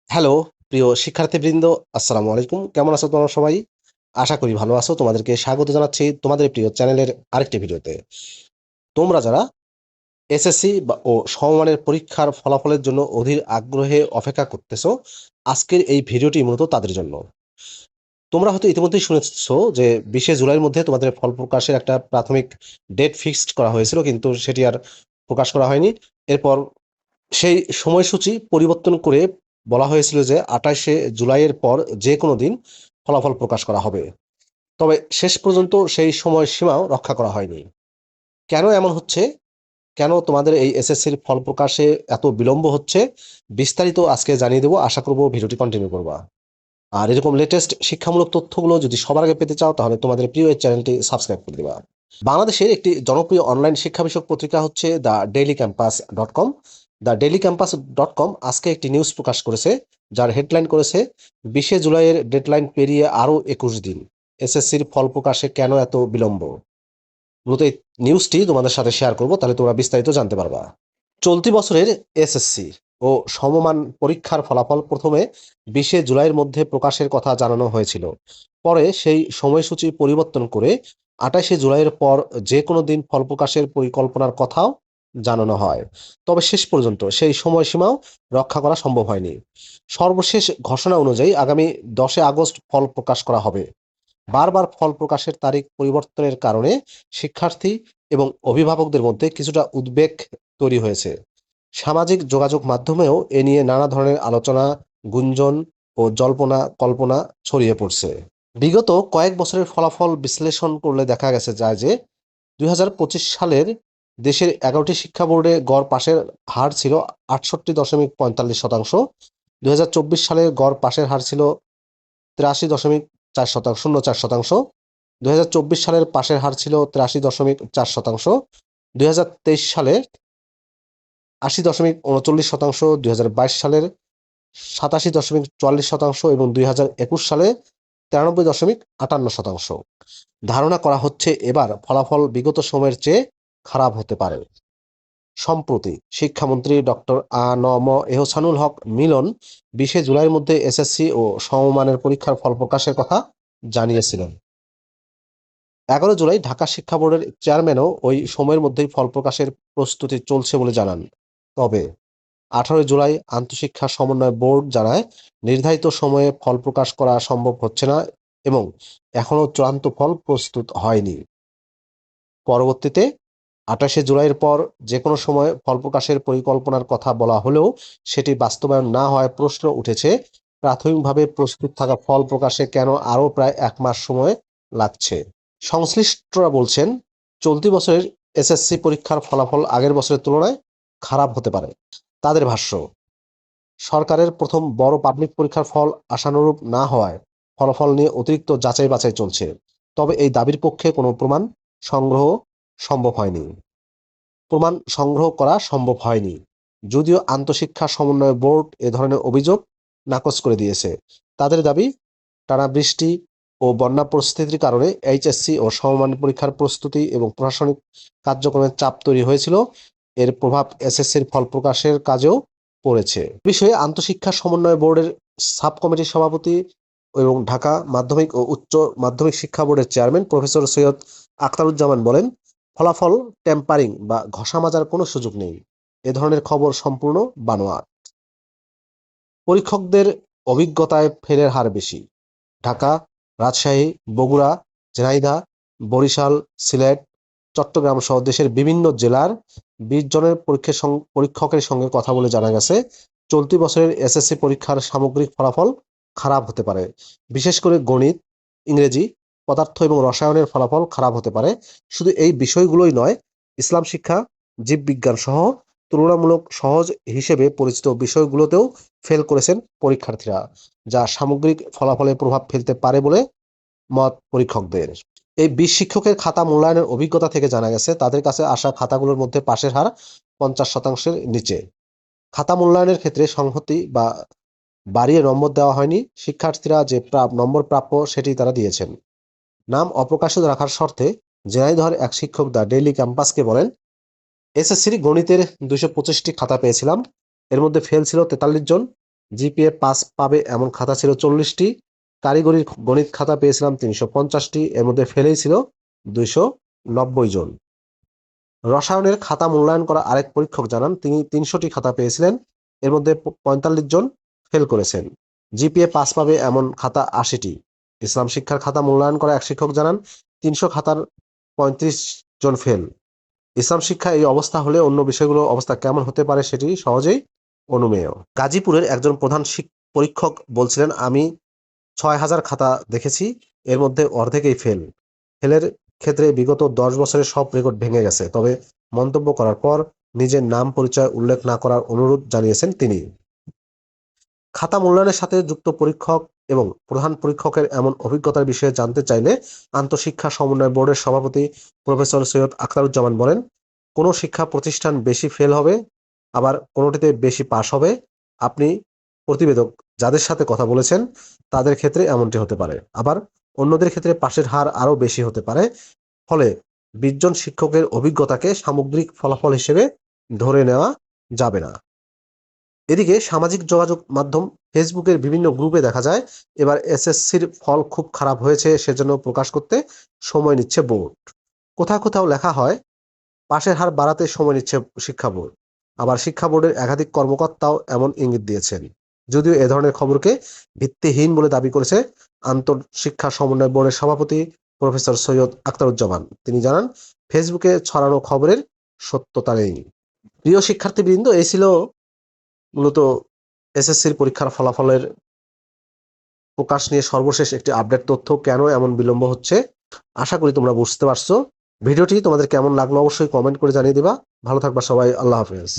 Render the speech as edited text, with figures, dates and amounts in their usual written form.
Hello প্রিয় শিক্ষার্থীবৃন্দ, আসসালামু আলাইকুম। কেমন আছো তোমরা সবাই? আশা করি ভালো আছো। তোমাদেরকে স্বাগত জানাচ্ছি তোমাদের প্রিয় চ্যানেলের আরেকটি ভিডিওতে। তোমরা যারা এসএসসি ও সমমানের পরীক্ষার ফলাফলের জন্য অধীর আগ্রহে অপেক্ষা করতেছো, আজকের এই ভিডিওটি মূলত তাদের জন্য। তোমরা হয়তো ইতিমধ্যেই শুনেছো যে 20শে জুলাইয়ের মধ্যে তোমাদের ফল প্রকাশের একটা প্রাথমিক ডেট ফিক্সড করা হয়েছিল, কিন্তু সেটি আর প্রকাশ করা হয়নি। এরপর সেই সময়সূচি পরিবর্তন করে বলা হয়েছিল যে 28শে জুলাইয়ের পর যে কোনো দিন ফলাফল প্রকাশ করা হবে। তবে শেষ পর্যন্ত সেই সময়সীমাও রক্ষা করা হয়নি। কেন এমন হচ্ছে? কেন তোমাদের এই এসএসসির ফল প্রকাশে এত বিলম্ব হচ্ছে? বিস্তারিত আজকে জানিয়ে দেবো। আশা করব ভিডিওটি কন্টিনিউ করবা। আর এরকম লেটেস্ট শিক্ষামূলক তথ্যগুলো যদি সবার আগে পেতে চাও, তাহলে তোমাদের প্রিয় এই চ্যানেলটি সাবস্ক্রাইব করে দিবা। বাংলাদেশের একটি জনপ্রিয় অনলাইন শিক্ষা বিষয়ক পত্রিকা হচ্ছে দ্য ডেইলি ক্যাম্পাস.com। দ্য ডেইলি ক্যাম্পাস.com আজকে একটি নিউজ প্রকাশ করেছে, যার হেডলাইন করেছে 20শে জুলাইয়ের ডেডলাইন পেরিয়ে আরও 21 দিন, এসএসসির ফল প্রকাশে কেন এত বিলম্ব। মূলত এই নিউজটি তোমাদের সাথে শেয়ার করব, তাহলে তোমরা বিস্তারিত জানতে পারবা। চলতি বছরের এসএসসি ও সমমান পরীক্ষার ফলাফল প্রথমে 20শে জুলাইয়ের মধ্যে প্রকাশের কথা জানানো হয়েছিল। পরে সেই সময়সূচি পরিবর্তন করে 28শে জুলাইয়ের পর যে কোনো দিন ফল প্রকাশের পরিকল্পনার কথাও জানানো হয়। তবে শেষ পর্যন্ত সেই সময়সীমাও রক্ষা করা সম্ভব হয়নি। সর্বশেষ ঘোষণা অনুযায়ী আগামী 10শে আগস্ট ফল প্রকাশ করা হবে। বারবার ফল প্রকাশের তারিখ পরিবর্তনের কারণে শিক্ষার্থী এবং অভিভাবকদের মধ্যে কিছুটা উদ্বেগ তৈরি হয়েছে। সামাজিক যোগাযোগ মাধ্যমেও এ নিয়ে নানা ধরনের আলোচনা, গুঞ্জন ও জল্পনা কল্পনা ছড়িয়ে পড়ছে। বিগত কয়েক বছরের ফলাফল বিশ্লেষণ করলে দেখা গেছে যায় যে 2025 সালের দেশের 11টি শিক্ষা বোর্ডে গড় পাশের হার ছিল 68.45%। 2024 সালে গড় পাশের হার ছিল 83.04%। 2024 সালের পাশের হার ছিল 83.4%। 2023 সালে 80.39%। 2022 সালের 87.44% এবং 2021 সালে 93.58%। ধারণা করা হচ্ছে এবার ফলাফল বিগত সময়ের চেয়ে খারাপ হতে পারে। সম্প্রতি শিক্ষামন্ত্রী ডক্টর আ.ন.ম এহসানুল হক মিলন 20শে জুলাইয়ের মধ্যে এসএসসি ও সমমানের পরীক্ষার ফল প্রকাশের কথা জানিয়েছিলেন। 11 জুলাই ঢাকা শিক্ষা বোর্ডের চেয়ারম্যানও ওই সময়ের মধ্যেই ফল প্রকাশের প্রস্তুতি চলছে বলে জানান। তবে 18 জুলাই আন্তঃশিক্ষা সমন্বয় বোর্ড জানায়, নির্ধারিত সময়ে ফল প্রকাশ করা সম্ভব হচ্ছে না এবং এখনও চূড়ান্ত ফল প্রস্তুত হয়নি। পরবর্তীতে 28শে জুলাইয়ের পর যে কোনো সময় ফল প্রকাশের পরিকল্পনার কথা বলা হলেও সেটি বাস্তবায়ন না হওয়ায় প্রশ্ন উঠেছে, প্রাথমিকভাবে প্রস্তুত থাকা ফল প্রকাশে কেন আরও প্রায় 1 মাস সময় লাগছে। সংশ্লিষ্টরা বলছেন, চলতি বছরের এসএসসি পরীক্ষার ফলাফল আগের বছরের তুলনায় খারাপ হতে পারে। তাদের ভাষ্য, সরকারের প্রথম বড় পাবলিক পরীক্ষার ফল আশানুরূপ না হওয়ায় ফলাফল নিয়ে অতিরিক্ত যাচাই বাছাই চলছে। তবে এই দাবির পক্ষে কোনো সংগ্রহ সম্ভব হয়নি প্রমাণ সংগ্রহ করা সম্ভব হয়নি। যদিও আন্তঃশিক্ষা সমন্বয় বোর্ড এ ধরনের অভিযোগ নাকচ করে দিয়েছে। তাদের দাবি, টানা বৃষ্টি ও বন্যা পরিস্থিতির কারণে এইচএসসি ও সমমান পরীক্ষার প্রস্তুতি এবং প্রশাসনিক কার্যক্রমের চাপ তৈরি হয়েছিল। এর প্রভাব এসএসসির ফল প্রকাশের কাজেও পড়েছে। বিষয়ে আন্তঃশিক্ষা সমন্বয় বোর্ডের সাব কমিটির সভাপতি এবং ঢাকা মাধ্যমিক ও উচ্চ মাধ্যমিক শিক্ষা বোর্ডের চেয়ারম্যান প্রফেসর সৈয়দ আখতারুজ্জামান বলেন, ফলাফল ট্যাম্পারিং বা ঘষা মাজার কোনো সুযোগ নেই। এ ধরনের খবর সম্পূর্ণ বানোয়াট। পরীক্ষকদের অভিজ্ঞতায় ফেলের হার বেশি। ঢাকা, রাজশাহী, বগুড়া, ঝিনাইদহ, বরিশাল, সিলেট, চট্টগ্রাম সহ দেশের বিভিন্ন জেলার 20 জনের পরীক্ষকের সঙ্গে কথা বলে জানা গেছে, চলতি বছরের এসএসসি পরীক্ষার সামগ্রিক ফলাফল খারাপ হতে পারে। বিশেষ করে গণিত, ইংরেজি, পদার্থ এবং রসায়নের ফলাফল খারাপ হতে পারে। শুধু এই বিষয়গুলোই নয়, ইসলাম শিক্ষা, জীববিজ্ঞান সহ তুলনামূলক সহজ হিসেবে পরিচিত বিষয়গুলোতেও ফেল করেছেন পরীক্ষার্থীরা, যা সামগ্রিক ফলাফলে প্রভাব ফেলতে পারে বলে মত পরীক্ষকদের। এই 20 শিক্ষকের খাতা মূল্যায়নের অভিজ্ঞতা থেকে জানা গেছে, তাদের কাছে আসা খাতাগুলোর মধ্যে পাশের হার 50%-এর নিচে। খাতা মূল্যায়নের ক্ষেত্রে সংহতি বা বাড়িয়ে নম্বর দেওয়া হয়নি। শিক্ষার্থীরা যে নম্বর প্রাপ্য সেটি তারা দিয়েছেন। নাম অপ্রকাশিত রাখার শর্তে ঝিনাইদহের এক শিক্ষক দ্য ডেইলি ক্যাম্পাসকে বলেন, এসএসসির গণিতের 225টি খাতা পেয়েছিলাম, এর মধ্যে ফেল ছিল 43 জন। জিপিএ 5 পাবে এমন খাতা ছিল 40টি, কারিগরি গণিত খাতা পেয়েছিলাম 350টি, এর মধ্যে ফেলেই ছিল 290 জন। রসায়নের খাতা মূল্যায়ন করা আরেক পরীক্ষক জানান তিনি 300টি খাতা পেয়েছিলেন, এর মধ্যে 45 জন ফেল করেছেন। জিপিএ 5 পাবে এমন খাতা 80টি। ইসলাম শিক্ষার খাতা মূল্যায়ন করা এক শিক্ষক জানান 300 খাতার 35 জন ফেল। ইসলাম শিক্ষা এই অবস্থা হলে অন্য বিষয়গুলোর অবস্থা কেমন হতে পারে সেটি সহজেই অনুমেয়। গাজীপুরের একজন প্রধান পরীক্ষক বলছিলেন, আমি 6000 খাতা দেখেছি, এর মধ্যে অর্ধেকই ফেল। ফেলের ক্ষেত্রে বিগত 10 বছরের সব রেকর্ড ভেঙে গেছে। তবে মন্তব্য করার পর নিজের নাম পরিচয় উল্লেখ না করার অনুরোধ জানিয়েছেন তিনি। খাতা মূল্যায়নের সাথে যুক্ত পরীক্ষক এবং প্রধান পরীক্ষকের এমন অভিজ্ঞতার বিষয়ে জানতে চাইলে আন্তঃশিক্ষা সমন্বয় বোর্ডের সভাপতি প্রফেসর সৈয়দ আখতারুজ্জামান বলেন, কোনো শিক্ষা প্রতিষ্ঠান বেশি ফেল হবে, আবার কোনোটিতে বেশি পাস হবে। আপনি প্রতিবেদক যাদের সাথে কথা বলেছেন তাদের ক্ষেত্রে এমনটি হতে পারে, আবার অন্যদের ক্ষেত্রে পাশের হার আরও বেশি হতে পারে। ফলে 20 জন শিক্ষকের অভিজ্ঞতাকে সামগ্রিক ফলাফল হিসেবে ধরে নেওয়া যাবে না। এদিকে সামাজিক যোগাযোগ মাধ্যম ফেসবুকের বিভিন্ন গ্রুপে দেখা যায় এবার এসএসসির ফল খুব খারাপ হয়েছে, সেজন্য প্রকাশ করতে সময় নিচ্ছে বোর্ড। কোথাও কোথাও লেখা হয় পাশের হার বাড়াতে সময় নিচ্ছে শিক্ষা বোর্ড। আবার শিক্ষা বোর্ডের একাধিক কর্মকর্তাও এমন ইঙ্গিত দিয়েছেন, যদিও এ ধরনের খবরকে ভিত্তিহীন বলে দাবি করেছে আন্তঃশিক্ষা সমন্বয় বোর্ডের সভাপতি প্রফেসর সৈয়দ আখতারুজ্জামান। তিনি জানান, ফেসবুকে ছড়ানো খবরের সত্যতা নেই। প্রিয় শিক্ষার্থীবৃন্দ, এই ছিল মূলত এসএসসির পরীক্ষার ফলাফলের প্রকাশ নিয়ে সর্বশেষ একটি আপডেট তথ্য। কেন এমন বিলম্ব হচ্ছে আশা করি তোমরা বুঝতে পারছো। ভিডিওটি তোমাদের কেমন লাগলো অবশ্যই কমেন্ট করে জানিয়ে দিবা। ভালো থাকবা সবাই, আল্লাহ হাফেজ।